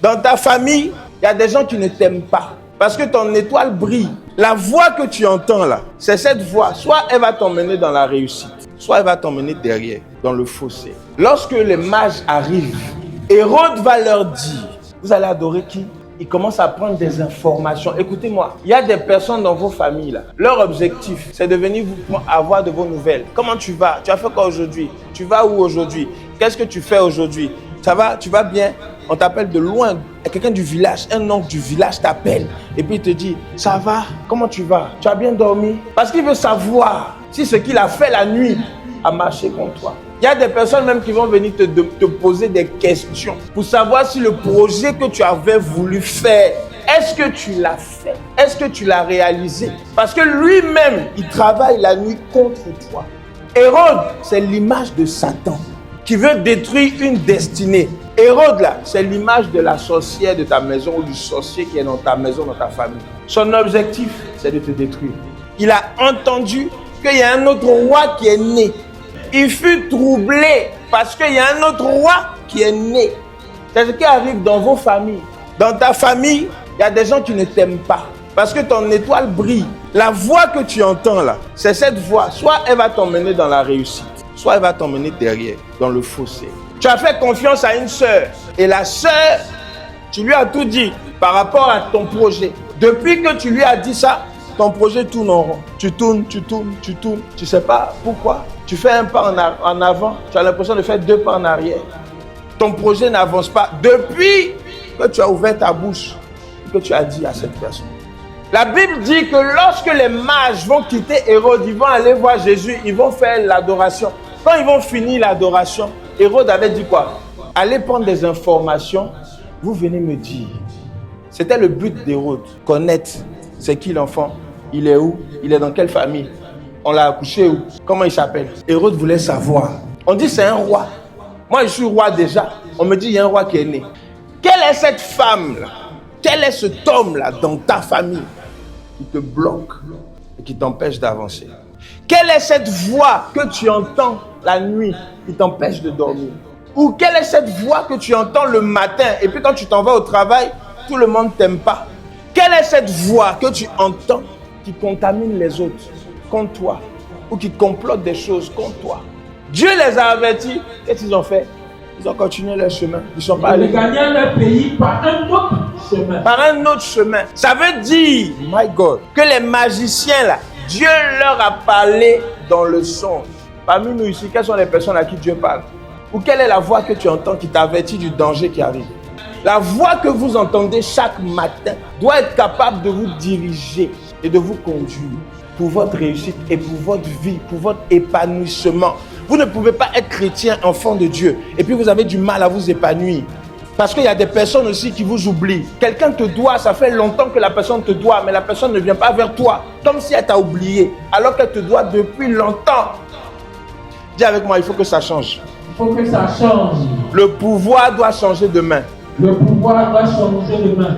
Dans ta famille, il y a des gens qui ne t'aiment pas. Parce que ton étoile brille. La voix que tu entends là, c'est cette voix. Soit elle va t'emmener dans la réussite, soit elle va t'emmener derrière, dans le fossé. Lorsque les mages arrivent, Hérode va leur dire, vous allez adorer qui? Ils commencent à prendre des informations. Écoutez-moi, il y a des personnes dans vos familles là. Leur objectif, c'est de venir vous avoir de vos nouvelles. Comment tu vas? Tu as fait quoi aujourd'hui? Tu vas où aujourd'hui? Qu'est-ce que tu fais aujourd'hui? Ça va? Tu vas bien? On t'appelle de loin. Quelqu'un du village, un oncle du village t'appelle. Et puis il te dit, ça va? Comment tu vas? Tu as bien dormi? Parce qu'il veut savoir si ce qu'il a fait la nuit a marché contre toi. Il y a des personnes même qui vont venir te poser des questions pour savoir si le projet que tu avais voulu faire, est-ce que tu l'as fait? Est-ce que tu l'as réalisé? Parce que lui-même, il travaille la nuit contre toi. Hérode, c'est l'image de Satan qui veut détruire une destinée. Hérode, là, c'est l'image de la sorcière de ta maison ou du sorcier qui est dans ta maison, dans ta famille. Son objectif, c'est de te détruire. Il a entendu qu'il y a un autre roi qui est né. Il fut troublé parce qu'il y a un autre roi qui est né. C'est ce qui arrive dans vos familles. Dans ta famille, il y a des gens qui ne t'aiment pas parce que ton étoile brille. La voix que tu entends là, c'est cette voix. Soit elle va t'emmener dans la réussite, soit elle va t'emmener derrière, dans le fossé. Tu as fait confiance à une sœur et la sœur, tu lui as tout dit par rapport à ton projet. Depuis que tu lui as dit ça, ton projet tourne en rond. Tu tournes. Tu ne sais pas pourquoi. Tu fais un pas en avant, tu as l'impression de faire 2 pas en arrière. Ton projet n'avance pas depuis que tu as ouvert ta bouche et que tu as dit à cette personne. La Bible dit que lorsque les mages vont quitter Hérode, ils vont aller voir Jésus, ils vont faire l'adoration. Quand ils vont finir l'adoration, Hérode avait dit quoi? Allez prendre des informations, vous venez me dire. C'était le but d'Hérode, connaître c'est qui l'enfant, il est où, il est dans quelle famille, on l'a accouché où, comment il s'appelle. Hérode voulait savoir. On dit c'est un roi. Moi je suis roi déjà. On me dit il y a un roi qui est né. Quelle est cette femme là? Quel est cet homme là dans ta famille qui te bloque et qui t'empêche d'avancer? Quelle est cette voix que tu entends la nuit qui t'empêche de dormir? Ou quelle est cette voix que tu entends le matin et puis quand tu t'en vas au travail, tout le monde ne t'aime pas? Quelle est cette voix que tu entends qui contamine les autres contre toi ou qui complote des choses contre toi? Dieu les a avertis. Qu'est-ce qu'ils ont fait? Ils ont continué leur chemin. Ils sont pas allés. Ils gagnaient leur pays par un autre chemin. Par un autre chemin. Ça veut dire, my God, que les magiciens là, Dieu leur a parlé dans le songe. Parmi nous ici, quelles sont les personnes à qui Dieu parle? Ou quelle est la voix que tu entends qui t'avertit du danger qui arrive? La voix que vous entendez chaque matin doit être capable de vous diriger et de vous conduire pour votre réussite et pour votre vie, pour votre épanouissement. Vous ne pouvez pas être chrétien, enfant de Dieu, et puis vous avez du mal à vous épanouir. Parce qu'il y a des personnes aussi qui vous oublient. Quelqu'un te doit, ça fait longtemps que la personne te doit, mais la personne ne vient pas vers toi, comme si elle t'a oublié, alors qu'elle te doit depuis longtemps. Dis avec moi, il faut que ça change. Il faut que ça change. Le pouvoir doit changer demain. Le pouvoir doit changer demain.